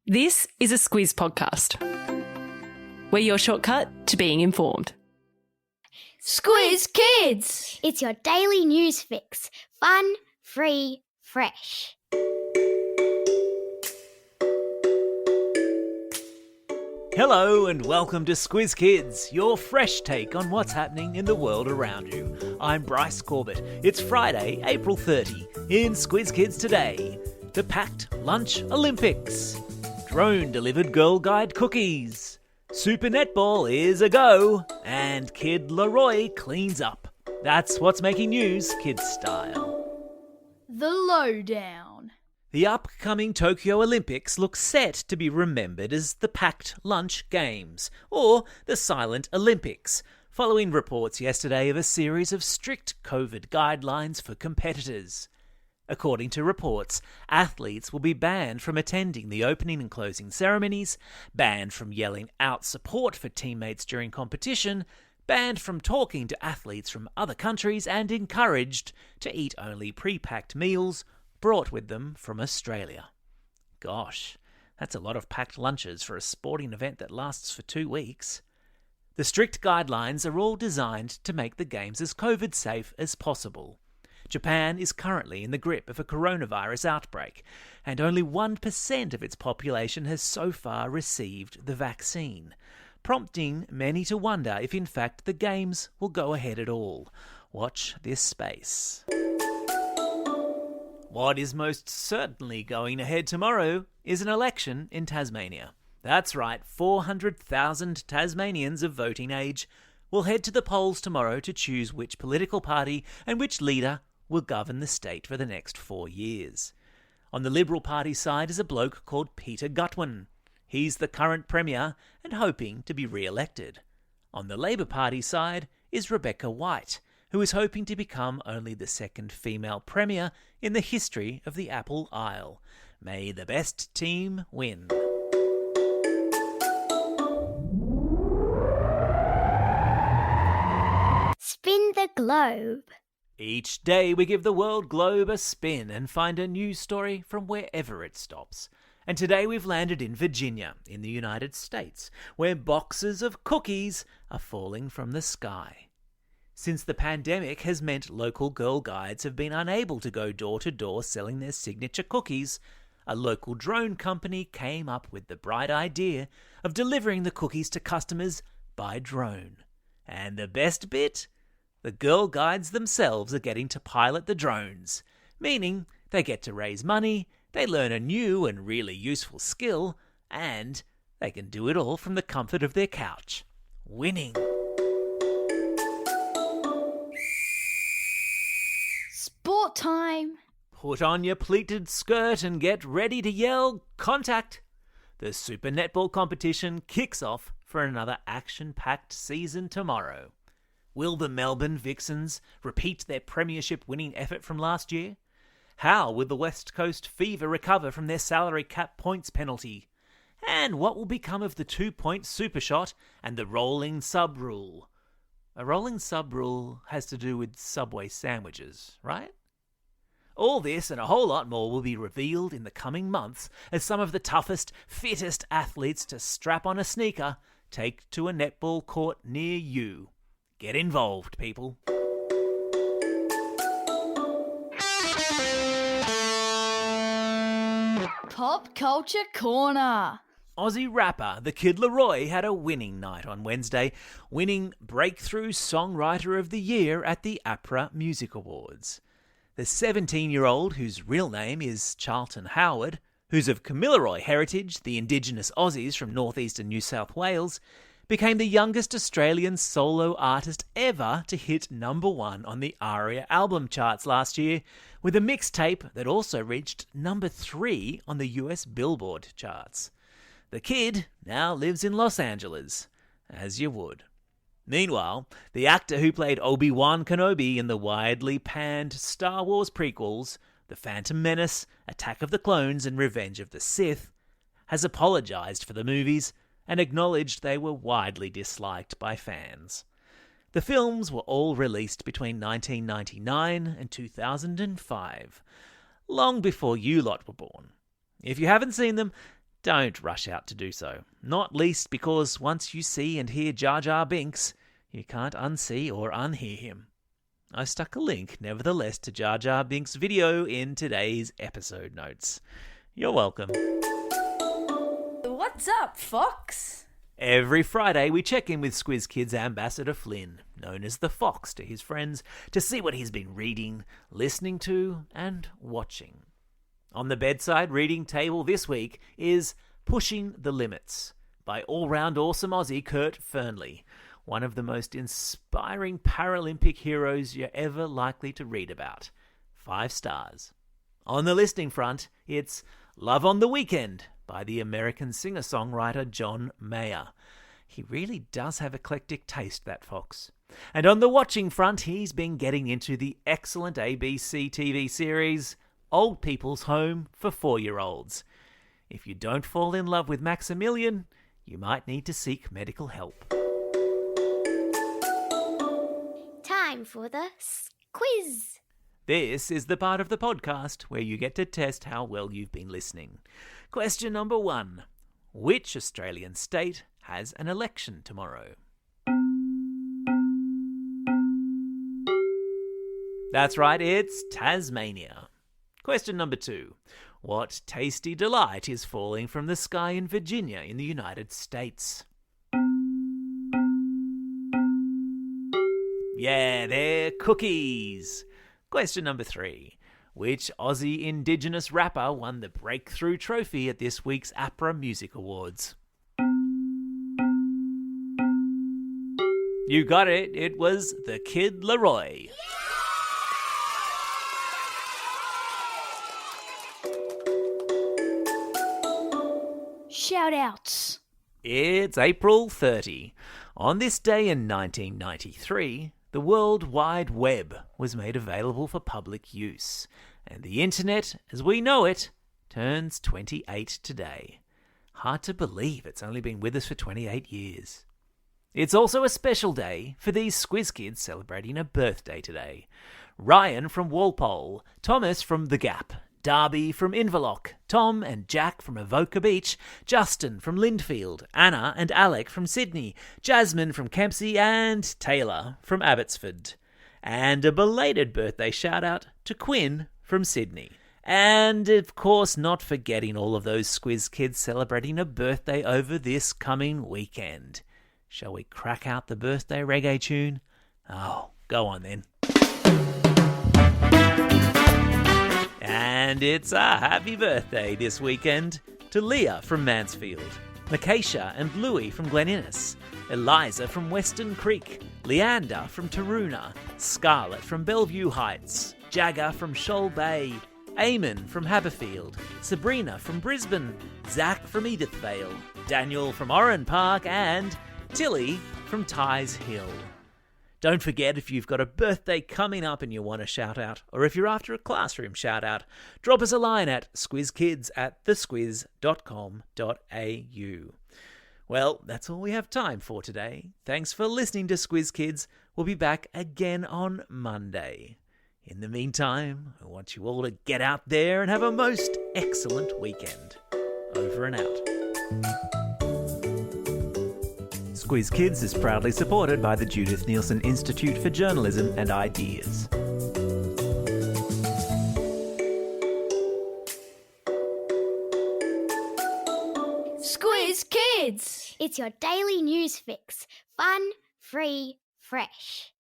This is a Squiz podcast. We're your shortcut to being informed. Squiz Kids! It's your daily news fix. Fun, free, fresh. Hello and welcome to Squiz Kids, your fresh take on what's happening in the world around you. I'm Bryce Corbett. It's Friday, April 30. In Squiz Kids today, the packed lunch Olympics. Drone-delivered Girl Guide cookies. Super Netball is a go. And Kid Leroy cleans up. That's what's making news, kids style. The Lowdown. The upcoming Tokyo Olympics look set to be remembered as the Packed Lunch Games, or the Silent Olympics, following reports yesterday of a series of strict COVID guidelines for competitors. According to reports, athletes will be banned from attending the opening and closing ceremonies, banned from yelling out support for teammates during competition, banned from talking to athletes from other countries, and encouraged to eat only pre-packed meals brought with them from Australia. Gosh, that's a lot of packed lunches for a sporting event that lasts for 2 weeks. The strict guidelines are all designed to make the games as COVID-safe as possible. Japan is currently in the grip of a coronavirus outbreak, and only 1% of its population has so far received the vaccine, prompting many to wonder if in fact the games will go ahead at all. Watch this space. What is most certainly going ahead tomorrow is an election in Tasmania. That's right, 400,000 Tasmanians of voting age will head to the polls tomorrow to choose which political party and which leader will govern the state for the next 4 years. On the Liberal Party side is a bloke called Peter Gutwein. He's the current Premier and hoping to be re-elected. On the Labor Party side is Rebecca White, who is hoping to become only the second female Premier in the history of the Apple Isle. May the best team win. Spin the globe. Each day we give the world globe a spin and find a news story from wherever it stops. And today we've landed in Virginia, in the United States, where boxes of cookies are falling from the sky. Since the pandemic has meant local Girl Guides have been unable to go door to door selling their signature cookies, a local drone company came up with the bright idea of delivering the cookies to customers by drone. And the best bit? The Girl Guides themselves are getting to pilot the drones, meaning they get to raise money, they learn a new and really useful skill, and they can do it all from the comfort of their couch. Winning. Sport time. Put on your pleated skirt and get ready to yell contact. The Super Netball competition kicks off for another action-packed season tomorrow. Will the Melbourne Vixens repeat their premiership-winning effort from last year? How will the West Coast Fever recover from their salary cap points penalty? And what will become of the 2-point super shot and the rolling sub rule? A rolling sub rule has to do with Subway sandwiches, right? All this and a whole lot more will be revealed in the coming months as some of the toughest, fittest athletes to strap on a sneaker take to a netball court near you. Get involved, people. Pop Culture Corner. Aussie rapper The Kid Leroy had a winning night on Wednesday, winning Breakthrough Songwriter of the Year at the APRA Music Awards. The 17-year-old, whose real name is Charlton Howard, who's of Kamilaroi heritage, the Indigenous Aussies from northeastern New South Wales, became the youngest Australian solo artist ever to hit number 1 on the ARIA album charts last year, with a mixtape that also reached number 3 on the US Billboard charts. The kid now lives in Los Angeles, as you would. Meanwhile, the actor who played Obi-Wan Kenobi in the widely panned Star Wars prequels, The Phantom Menace, Attack of the Clones and Revenge of the Sith, has apologised for the movies and acknowledged they were widely disliked by fans. The films were all released between 1999 and 2005, long before you lot were born. If you haven't seen them, don't rush out to do so. Not least because once you see and hear Jar Binks, you can't unsee or unhear him. I've stuck a link, nevertheless, to Jar Binks' video in today's episode notes. You're welcome. What's up, Fox? Every Friday, we check in with Squiz Kids ambassador Flynn, known as the Fox to his friends, to see what he's been reading, listening to, and watching. On the bedside reading table this week is Pushing the Limits by all-round awesome Aussie Kurt Fernley, one of the most inspiring Paralympic heroes you're ever likely to read about. 5 stars. On the listening front, it's Love on the Weekend by the American singer-songwriter John Mayer. He really does have eclectic taste, that Fox. And on the watching front, he's been getting into the excellent ABC TV series Old People's Home for 4-year-olds. If you don't fall in love with Maximilian, you might need to seek medical help. Time for the quiz. This is the part of the podcast where you get to test how well you've been listening. Question number 1. Which Australian state has an election tomorrow? That's right, it's Tasmania. Question number 2. What tasty delight is falling from the sky in Virginia in the United States? Yeah, they're cookies. Question number 3. Which Aussie Indigenous rapper won the Breakthrough Trophy at this week's APRA Music Awards? You got it. It was the Kid Laroi. Shout-outs. It's April 30. On this day in 1993, the World Wide Web was made available for public use, and the internet, as we know it, turns 28 today. Hard to believe it's only been with us for 28 years. It's also a special day for these Squiz Kids celebrating a birthday today. Ryan from Walpole, Thomas from The Gap, Darby from Inverloch, Tom and Jack from Avoca Beach, Justin from Lindfield, Anna and Alec from Sydney, Jasmine from Kempsey, and Taylor from Abbotsford. And a belated birthday shout-out to Quinn from Sydney. And, of course, not forgetting all of those Squiz Kids celebrating a birthday over this coming weekend. Shall we crack out the birthday reggae tune? Oh, go on then. And it's a happy birthday this weekend to Leah from Mansfield, Makesha and Louie from Glen Innes, Eliza from Western Creek, Leander from Taroona, Scarlett from Bellevue Heights, Jagger from Shoal Bay, Eamon from Haberfield, Sabrina from Brisbane, Zach from Edithvale, Daniel from Oran Park, and Tilly from Ties Hill. Don't forget, if you've got a birthday coming up and you want a shout-out, or if you're after a classroom shout-out, drop us a line at squizkids@thesquiz.com.au. Well, that's all we have time for today. Thanks for listening to Squiz Kids. We'll be back again on Monday. In the meantime, I want you all to get out there and have a most excellent weekend. Over and out. Squiz Kids is proudly supported by the Judith Neilson Institute for Journalism and Ideas. Squiz Kids. It's your daily news fix. Fun, free, fresh.